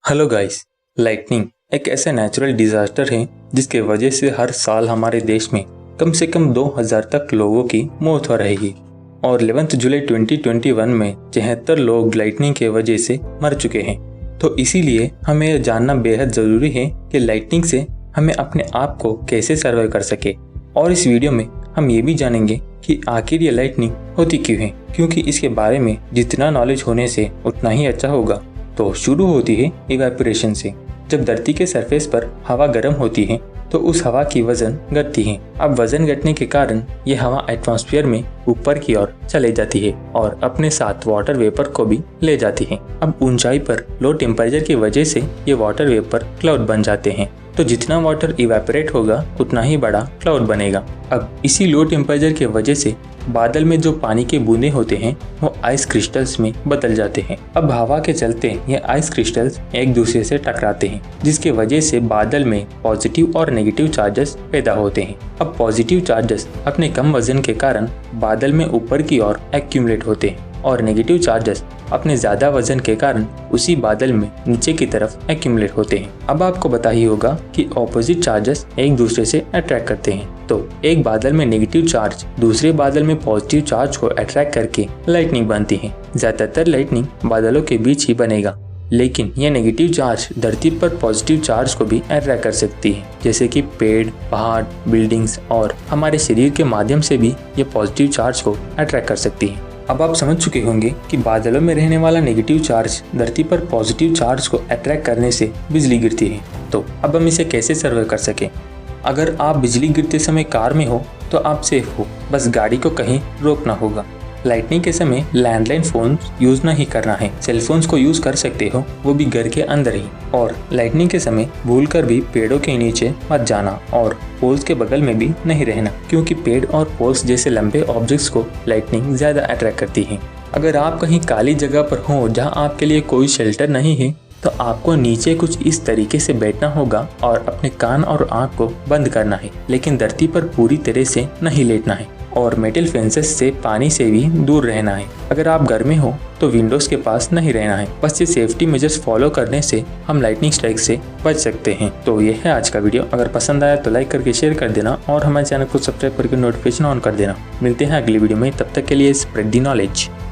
Hello guys. Lightning एक ऐसा natural disaster है जिसके वजह से हर साल हमारे देश में कम से कम 2000 तक लोगों की मौत हो रहेगी और 11 जुलाई 2021 में 73 लोग लाइटनिंग के वजह से मर चुके हैं। तो इसीलिए हमें यह जानना बेहद ज़रूरी है कि लाइटनिंग से हमें अपने आप को कैसे सर्वाइव कर सके। और इस वीडियो में हम ये भी जानेंगे कि आखिर ये लाइटनिंग होती क्यों है, क्योंकि इसके बारे में जितना नॉलेज होने से उतना ही अच्छा होगा। तो शुरू होती है इवेपोरेशन से। जब धरती के सरफेस पर हवा गर्म होती है तो उस हवा की वजन घटती है। अब वजन घटने के कारण ये हवा एटमॉस्फेयर में ऊपर की ओर चले जाती है और अपने साथ वाटर वेपर को भी ले जाती है। अब ऊंचाई पर लो टेम्परेचर की वजह से ये वाटर वेपर क्लाउड बन जाते हैं। तो जितना वाटर इवेपोरेट होगा उतना ही बड़ा क्लाउड बनेगा। अब इसी लो टेम्परेचर की वजह से बादल में जो पानी के बूंदे होते हैं वो आइस क्रिस्टल्स में बदल जाते हैं। अब हवा के चलते ये आइस क्रिस्टल्स एक दूसरे से टकराते हैं, जिसके वजह से बादल में पॉजिटिव और नेगेटिव चार्जेस पैदा होते हैं। अब पॉजिटिव चार्जेस अपने कम वजन के कारण बादल में ऊपर की ओर एक्यूमुलेट होते हैं और नेगेटिव चार्जेस अपने ज़्यादा वजन के कारण उसी बादल में नीचे की तरफ एक्यूमुलेट होते हैं। अब आपको पता ही होगा कि ऑपोजिट चार्जेस एक दूसरे से अट्रैक्ट करते हैं। तो एक बादल में नेगेटिव चार्ज दूसरे बादल में पॉजिटिव चार्ज को अट्रैक्ट करके लाइटनिंग बनती है। ज़्यादातर लाइटनिंग बादलों के बीच ही बनेगा, लेकिन यह नेगेटिव चार्ज धरती पर पॉजिटिव चार्ज को भी अट्रैक्ट कर सकती है, जैसे कि पेड़, पहाड़, बिल्डिंग्स और हमारे शरीर के माध्यम से भी ये पॉजिटिव चार्ज को अट्रैक्ट कर सकती है। अब आप समझ चुके होंगे कि बादलों में रहने वाला नेगेटिव चार्ज धरती पर पॉजिटिव चार्ज को अट्रैक्ट करने से बिजली गिरती है। तो अब हम इसे कैसे सर्वाइव कर सकें। अगर आप बिजली गिरते समय कार में हो तो आप सेफ हो, बस गाड़ी को कहीं रोकना होगा। लाइटनिंग के समय लैंडलाइन फोन यूज नहीं करना है। सेलफोन्स को यूज कर सकते हो, वो भी घर के अंदर ही। और लाइटनिंग के समय भूलकर भी पेड़ों के नीचे मत जाना और पोल्स के बगल में भी नहीं रहना, क्योंकि पेड़ और पोल्स जैसे लंबे ऑब्जेक्ट्स को लाइटनिंग ज्यादा अट्रैक्ट करती है। अगर आप कहीं काली जगह पर हो जहाँ आपके लिए कोई शेल्टर नहीं है तो आपको नीचे कुछ इस तरीके से बैठना होगा और अपने कान और आँख को बंद करना है, लेकिन धरती पर पूरी तरह से नहीं लेटना है और मेटल फेंसेस से पानी से भी दूर रहना है। अगर आप घर में हो तो विंडोज के पास नहीं रहना है। बस ये सेफ्टी मेजर्स फॉलो करने से हम लाइटनिंग स्ट्राइक से बच सकते हैं। तो ये है आज का वीडियो। अगर पसंद आया तो लाइक करके शेयर कर देना और हमारे चैनल को सब्सक्राइब करके नोटिफिकेशन ऑन कर देना। मिलते हैं अगली वीडियो में, तब तक के लिए स्प्रेड द नॉलेज।